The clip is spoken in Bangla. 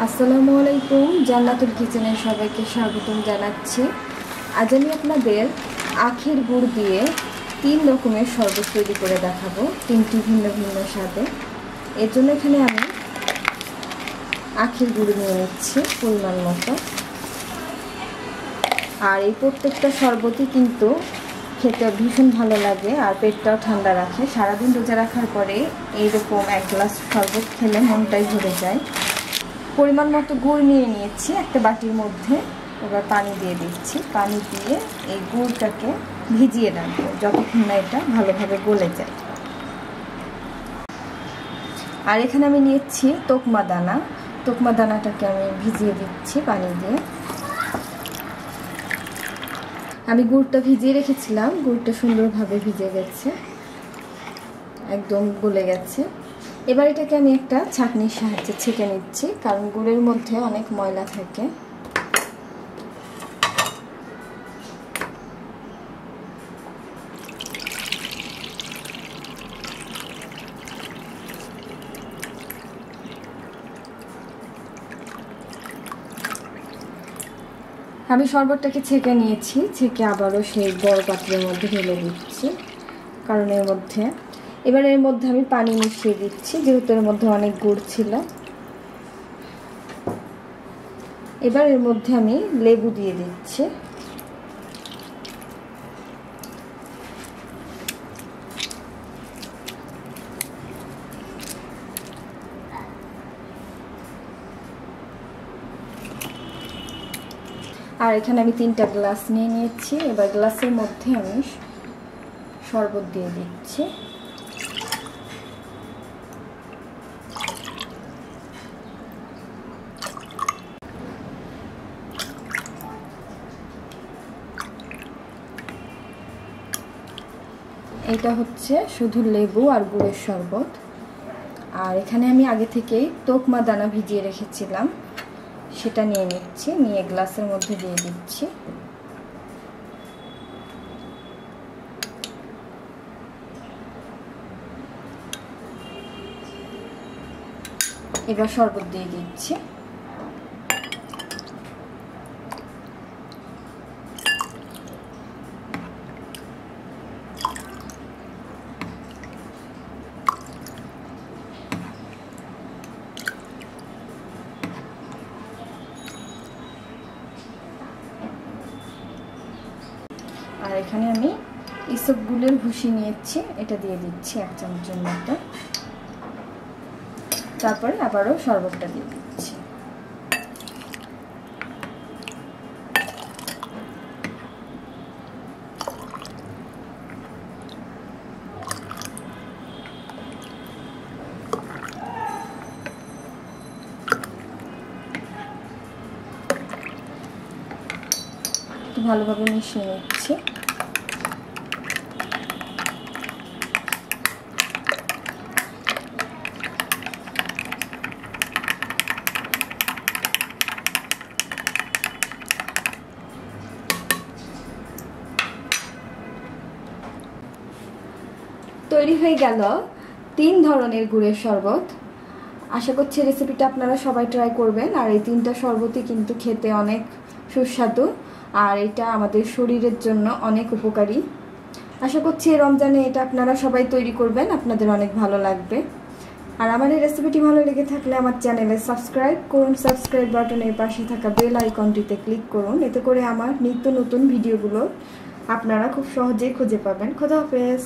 আসসালামু আলাইকুম জান্নাতুল কিচেনে সবাইকে স্বাগতম জানাচ্ছি। আজ আমি আপনাদের আখের গুড় দিয়ে 3 রকমের শরবত তৈরি করে দেখাবো, 3টি ভিন্ন ভিন্ন স্বাদে। এর জন্য এখানে আমি আখের গুড় নিয়ে নিচ্ছি পরিমাণ মতো। আর এই প্রত্যেকটা শরবতই কিন্তু খেতে ভীষণ ভালো লাগে আর পেটটাও ঠান্ডা রাখে। সারাদিন রোজা রাখার পরে এইরকম 1 গ্লাস শরবত খেলে মনটাই ভরে যায়। পরিমাণ মতো গুড় নিয়ে নিয়েছি একটা বাটির মধ্যে। এবার পানি দিয়ে দিচ্ছি। পানি দিয়ে এই গুড়টাকে ভিজিয়ে রাখবো যতক্ষণ না এটা ভালোভাবে গলে যায়। আর এখানে আমি নিয়েছি তোকমা দানা। তোকমা দানাটাকে আমি ভিজিয়ে দিচ্ছি পানি দিয়ে। আমি গুড়টা ভিজিয়ে রেখেছিলাম, গুড়টা সুন্দরভাবে ভিজে গেছে, একদম গলে গেছে। এবার এটাকে আমি একটা ছাঁকনির সাহায্যে ছেঁকে নিচ্ছি, কারণ গুড়ের মধ্যে অনেক ময়লা থাকে। আমি শরবতটাকে ছেঁকে নিয়েছি, ছেঁকে আবারও সেই বড় পাত্রের মধ্যে ঢেলে দিচ্ছি, কারণ এর মধ্যে এবার এর মধ্যে আমি পানি মিশিয়ে দিচ্ছি, যেহেতু এর মধ্যে অনেক গুড় ছিল। এবার এর মধ্যে আমি লেবু দিয়ে দিচ্ছি। আর এখানে আমি 3টা গ্লাস নিয়ে নিয়েছি। এবার গ্লাসের মধ্যে আমি শরবত দিয়ে দিচ্ছি। এটা হচ্ছে শুধু লেবু আর গুড়ের শরবত। আর এখানে আমি আগে থেকেই তোকমা দানা ভিজিয়ে রেখেছিলাম, সেটা নিয়ে নিচ্ছি, নিয়ে গ্লাসের মধ্যে দিয়ে দিচ্ছি। এবার শরবত দিয়ে দিচ্ছি। আর এখানে আমি ইসবগুলের ভুসি নিয়েছি, এটা দিয়ে দিচ্ছি 1 চামচের মতো। তারপরে আবারও শরবতটা দিয়ে দিচ্ছি। ভালোভাবে মিশিয়ে নিচ্ছি। তৈরি হয়ে গেল 3 ধরনের গুড়ের শরবত। আশা করছি রেসিপিটা আপনারা সবাই ট্রাই করবেন। আর এই 3টা শরবতই কিন্তু খেতে অনেক সুস্বাদু, আর এটা আমাদের শরীরের জন্য অনেক উপকারী। আশা করছি এই রমজানে এটা আপনারা সবাই তৈরি করবেন, আপনাদের অনেক ভালো লাগবে। আর আমার এই রেসিপিটি ভালো লেগে থাকলে আমার চ্যানেলে সাবস্ক্রাইব করুন, সাবস্ক্রাইব বাটনের পাশে থাকা বেল আইকনটিতে ক্লিক করুন। এতে করে আমার নিত্য নতুন ভিডিওগুলো আপনারা খুব সহজেই খুঁজে পাবেন। খোদা হাফেজ।